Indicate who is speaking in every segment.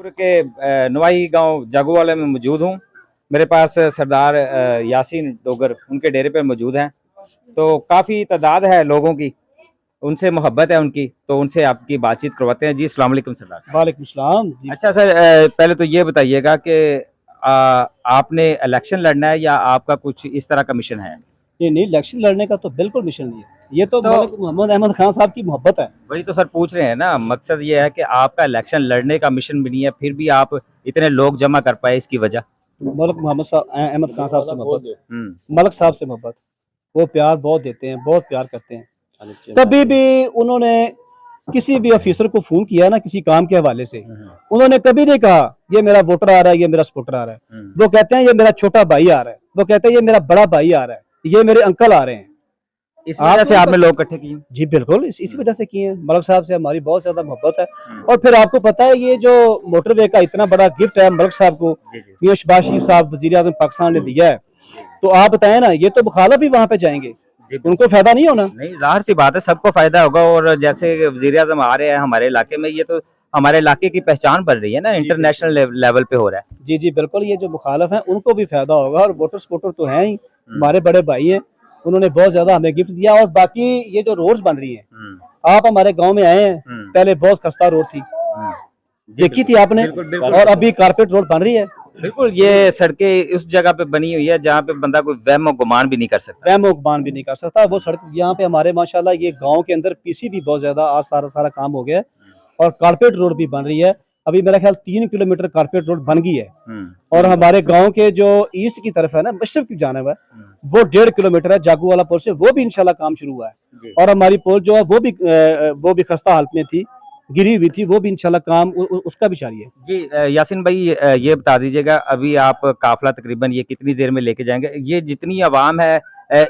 Speaker 1: जयपुर के नवाई गांव जागूवाला में मौजूद हूं। मेरे पास सरदार यासीन डोगर उनके डेरे पर मौजूद हैं। तो काफ़ी तादाद है लोगों की, उनसे मोहब्बत है उनकी, तो उनसे आपकी बातचीत करवाते हैं। जी अस्सलाम वालेकुम सरदार साहब।
Speaker 2: वालेकुम सलाम जी।
Speaker 1: अच्छा सर, पहले तो ये बताइएगा कि आपने इलेक्शन लड़ना है या आपका कुछ इस तरह का मिशन है?
Speaker 2: नहीं, इलेक्शन लड़ने का तो बिल्कुल मिशन नहीं है। ये तो
Speaker 1: तो
Speaker 2: मलिक मोहम्मद अहमद खान साहब की मोहब्बत है।
Speaker 1: वही तो सर पूछ रहे हैं ना, मकसद ये है कि आपका इलेक्शन लड़ने का मिशन भी नहीं है, फिर भी आप इतने लोग जमा कर पाए, इसकी वजह?
Speaker 2: मलिक मोहम्मद अहमद खान साहब से मोहब्बत,
Speaker 1: हम्म।
Speaker 2: मलिक साहब से मोहब्बत। वो प्यार बहुत देते हैं, बहुत प्यार करते हैं। कभी भी उन्होंने किसी भी ऑफिसर को फोन किया ना किसी काम के हवाले से, उन्होंने कभी नहीं कहा ये मेरा वोटर आ रहा है, ये मेरा सपोर्टर आ रहा है। वो कहते हैं ये मेरा छोटा भाई आ रहा है, वो कहते हैं ये मेरा बड़ा भाई आ रहा है, ये मेरे अंकल आ रहे हैं।
Speaker 1: इस वजह से आपने लोग इकट्ठे किए?
Speaker 2: जी बिल्कुल, इसी वजह से किए हैं। मलिक साहब से हमारी बहुत ज्यादा मोहब्बत है। और फिर आपको पता है ये जो मोटरवे का इतना बड़ा गिफ्ट है मलिक साहब को, ये शहबाज शरीफ साहब वजीर आजम पाकिस्तान ने दिया है, तो आप बताएं ना, ये तो मुखालिफ भी वहां पे जाएंगे, उनको फायदा नहीं होना?
Speaker 1: नहीं, जाहिर सी बात है, सबको फायदा होगा। और जैसे वजीर आजम आ रहे हैं हमारे इलाके में, ये तो हमारे इलाके की पहचान बन रही है ना, इंटरनेशनल लेवल पे हो रहा है।
Speaker 2: जी जी बिल्कुल, ये जो मुखालिफ हैं उनको भी फायदा होगा, और वोटर सपोर्टर तो हैं ही, हमारे बड़े भाई हैं, उन्होंने बहुत ज्यादा हमें गिफ्ट दिया। और बाकी ये जो रोड्स बन रही हैं, आप हमारे गांव में आए हैं, पहले बहुत खस्ता रोड थी, देखी थी आपने, और अभी कारपेट रोड बन रही है।
Speaker 1: बिल्कुल, ये सड़कें उस जगह पे बनी हुई है जहाँ पे बंदा कोई वहम गुमान भी नहीं कर सकता।
Speaker 2: वहम गुमान भी नहीं कर सकता। वो सड़क यहाँ पे हमारे माशाल्लाह ये गांव के अंदर पीसी भी बहुत ज्यादा आज सारा काम हो गया है, और कारपेट रोड भी बन रही है। अभी मेरा ख्याल 3 किलोमीटर कारपेट रोड बन गई है। और हमारे गांव के जो ईस्ट की तरफ है ना, मशरक की जानिब है, वो 1.5 किलोमीटर है जागूवाला पुल से, वो भी इंशाल्लाह काम शुरू हुआ है। और हमारी पुल जो है वो भी खस्ता हालत में थी, गिरी हुई थी, वो भी इंशाल्लाह काम उसका भी जारी है।
Speaker 1: जी यासीन भाई, ये बता दीजिएगा, अभी आप काफिला तकरीबन ये कितनी देर में लेके जाएंगे? ये जितनी आवाम है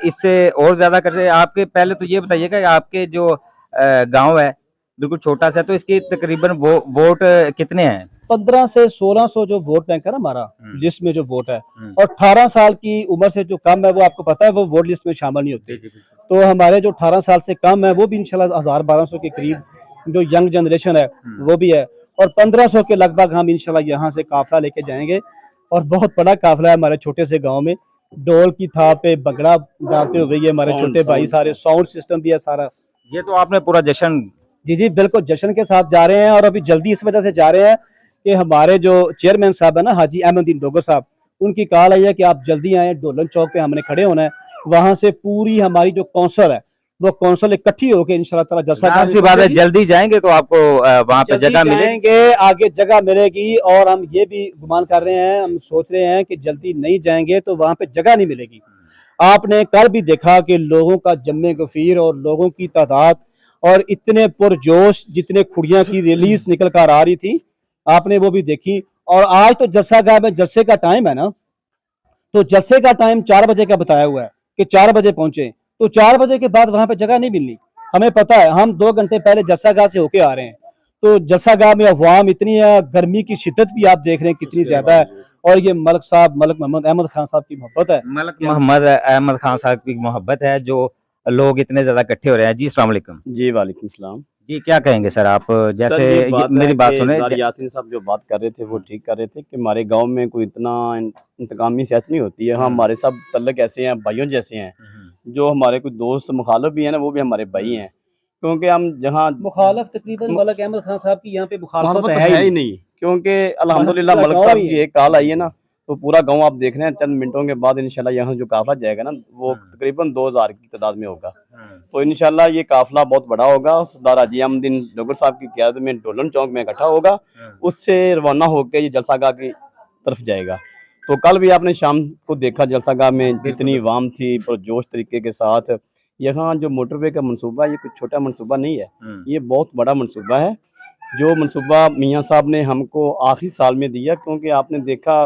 Speaker 1: इससे और ज्यादा कर रहे आपके? पहले तो ये बताइएगा, आपके जो गांव है बिल्कुल छोटा सा, तो इसकी तकरीबन वोट कितने हैं?
Speaker 2: 15 से 1600 जो वोट बैंक है ना हमारा लिस्ट में जो वोट है, और 18 साल की उम्र से जो कम है वो आपको पता है वो वोट लिस्ट में शामिल नहीं होते। तो हमारे जो 18 साल से कम है वो भी इंशाल्लाह 1000-1200 के करीब जो यंग जनरेशन है वो भी है, और 1500 के लगभग हम इंशाल्लाह यहाँ से काफिला लेके जाएंगे। और बहुत बड़ा काफिला है हमारे छोटे से गाँव में, ढोल की थाप पे बगड़ा डालते हुए ये हमारे छोटे भाई, सारे साउंड सिस्टम भी है सारा।
Speaker 1: ये तो आपने पूरा जश्न?
Speaker 2: जी जी बिल्कुल, जश्न के साथ जा रहे हैं। और अभी जल्दी इस वजह से जा रहे हैं कि हमारे जो चेयरमैन साहब है ना, हाजी अहमदुद्दीन डोगर साहब, उनकी कॉल आई है कि आप जल्दी आए, डोलन चौक पे हमने खड़े होना है। वहां से पूरी हमारी जो कौंसल है वो कौंसल इकट्ठी होकर इंशाल्लाह ताला जलसा
Speaker 1: सी बात है, जल्दी जाएंगे तो आपको वहां पे जगह मिलेगी,
Speaker 2: आगे जगह मिलेगी। और हम ये भी गुमान कर रहे हैं, हम सोच रहे हैं कि जल्दी नहीं जाएंगे तो वहां पे जगह नहीं मिलेगी। आपने कल भी देखा कि लोगों का जम्मे गफीर और लोगों की तादाद, और इतने पुरजोश, जितने खुड़ियां की रिलीज निकल कर आ रही थी, आपने वो भी देखी। और आज तो जलसागाह में जलसे का टाइम है ना, तो जलसे का टाइम 4 बजे का बताया हुआ है कि 4 बजे पहुंचे, तो 4 बजे के बाद वहां पे जगह नहीं मिलनी। हमें पता है, हम 2 घंटे पहले जलसागाह से होके आ रहे हैं, तो जलसागाह में अवाम इतनी है, गर्मी की शिद्दत भी आप देख रहे हैं कितनी ज्यादा है। और ये मलिक मोहम्मद अहमद खान साहब की मोहब्बत है,
Speaker 1: मलिक मोहम्मद अहमद खान साहब की मोहब्बत है, जो लोग इतने ज्यादा इकट्ठे हो रहे हैं। जी अस्सलाम वालेकुम।
Speaker 2: जी वालेकुम सलाम।
Speaker 1: जी क्या कहेंगे सर आप? जैसे मेरी बात सुने,
Speaker 2: यासीन साहब जो बात कर रहे थे वो ठीक कर रहे थे कि हमारे गांव में कोई इतना इंतकामी सियासत नहीं होती है। हम हमारे सब तल्लक ऐसे हैं, भाइयों जैसे हैं। जो हमारे कुछ दोस्त मुखालिफ भी है ना, वो भी हमारे भाई हैं, क्योंकि हम जहाँ मुखालिफ तकरीबन मलिक अहमद खान साहब की यहाँ पे मुखालिफत है ही नहीं, क्योंकि अल्हम्दुलिल्लाह मलिक साहब की एक कॉल आई है ना, तो पूरा गांव आप देख रहे हैं, चंद मिनटों के बाद इंशाल्लाह यहाँ जो काफिला जाएगा ना, वो तकरीबन 2000 की तादाद में होगा। तो इंशाल्लाह ये काफिला बहुत बड़ा होगा। सरदार हाजी अहमदुद्दीन डोगर साहब की क़यादत में डोलन चौक में इकट्ठा होगा, उससे रवाना होकर ये जलसागाह की तरफ जाएगा। तो कल भी आपने शाम को देखा जलसागाह में जितनी वाम थी पुरजोश तरीके के साथ। यहाँ जो मोटरवे का मनसूबा, ये कुछ छोटा मनसूबा नहीं है, ये बहुत बड़ा मनसूबा है, जो मनसूबा मियाँ साहब ने हमको आखिरी साल में दिया। क्योंकि आपने देखा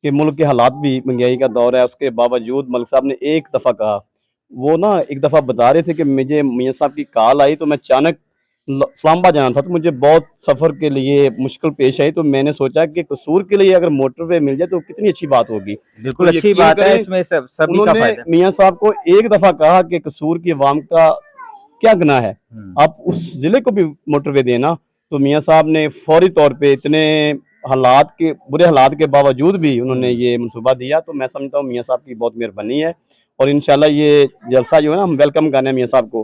Speaker 2: कि मुल्क के हालात भी महंगाई का दौर है, उसके बावजूद मलिक साहब ने एक दफ़ा कहा, वो ना एक दफ़ा बता रहे थे कि मुझे मियाँ साहब की कॉल आई, तो मैं अचानक इस्लामाबाद जाना था, तो मुझे बहुत सफ़र के लिए मुश्किल पेश आई। तो मैंने सोचा कि कसूर के लिए अगर मोटरवे मिल जाए तो कितनी अच्छी बात होगी।
Speaker 1: बिल्कुल
Speaker 2: तो
Speaker 1: अच्छी बात है, इसमें सभी का फायदा।
Speaker 2: मियाँ साहब को एक दफ़ा कहा कि कसूर की अवाम का क्या गुनाह है, आप उस ज़िले को भी मोटरवे देना। तो मियाँ साहब ने फौरी तौर पे इतने हालात के बुरे हालात के बावजूद भी उन्होंने ये मनसूबा दिया, तो मैं समझता हूँ मियाँ साहब की बहुत मेहरबानी है। और इंशाल्लाह ये जलसा जो है ना, हम वेलकम कर रहे हैं मियाँ साहब को।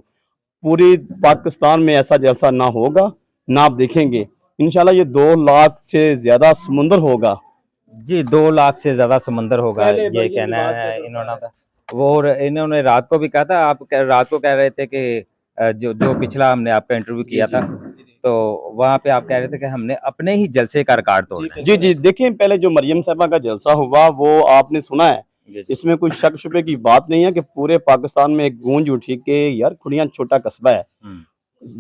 Speaker 2: पूरी पाकिस्तान में ऐसा जलसा ना होगा, ना आप देखेंगे। इंशाल्लाह ये 2 लाख से ज़्यादा समुंदर होगा।
Speaker 1: जी, 2 लाख से ज़्यादा समंदर होगा,
Speaker 2: पहले
Speaker 1: ये
Speaker 2: भाई ये
Speaker 1: कहना
Speaker 2: लिबास
Speaker 1: है
Speaker 2: का
Speaker 1: इन्होंने का। वो और इन्होंने रात को भी कहा था, आप रात को कह रहे थे कि जो जो पिछला हमने आपका इंटरव्यू
Speaker 2: जी,
Speaker 1: किया
Speaker 2: जी।
Speaker 1: था, तो वहाँ पे आप कह रहे थे कि हमने अपने ही जलसे का रिकॉर्ड तोड़ना है।
Speaker 2: जी, जी। देखिए, पहले जो मरियम साहिबा का जलसा हुआ वो आपने सुना है।
Speaker 1: जी, जी।
Speaker 2: इसमें कोई शक शुबे की बात नहीं है कि पूरे पाकिस्तान में एक गूंज उठी कि यार खुड़ियाँ छोटा कस्बा है।
Speaker 1: हुँ,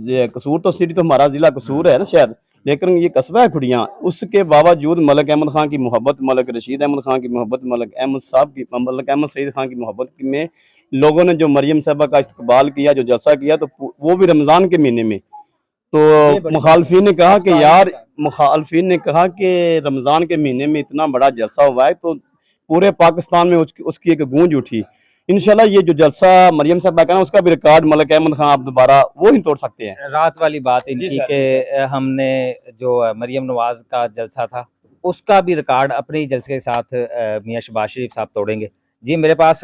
Speaker 2: ये कसूर तो सिटी तो हमारा ज़िला कसूर है ना शहर, लेकिन ये कस्बा है खुड़ियाँ। उसके बावजूद मलिक अहमद खान की मोहब्बत, मलिक रशीद अहमद खान की मोहब्बत, मलिक अहमद साहब की, मलिक अहमद सईद खान की मोहब्बत में लोगों ने जो मरियम साहिबा का इस्तकबाल किया, जो जलसा किया, तो वो भी रमज़ान के महीने में। तो मुखालफिन ने कहा कि यार, मुखालफिन ने कहा कि रमज़ान के महीने में इतना बड़ा जलसा हुआ है, तो पूरे पाकिस्तान में उसकी एक गूंज उठी। इंशाल्लाह ये जो जलसा मरियम साहब का ना, उसका भी रिकॉर्ड मलिक अहमद खान आप दोबारा वो ही तोड़ सकते हैं।
Speaker 1: रात वाली बात
Speaker 2: जी
Speaker 1: इनकी
Speaker 2: सर,
Speaker 1: कि
Speaker 2: जी सर।
Speaker 1: हमने जो मरियम नवाज़ का जलसा था, उसका भी रिकॉर्ड अपने ही जलसे के साथ मियाँ शहबाज शरीफ साहब तोड़ेंगे। जी, मेरे पास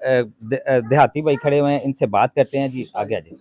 Speaker 1: देहाती भाई खड़े हुए हैं, इनसे बात करते हैं। जी, आगे आ जाइए।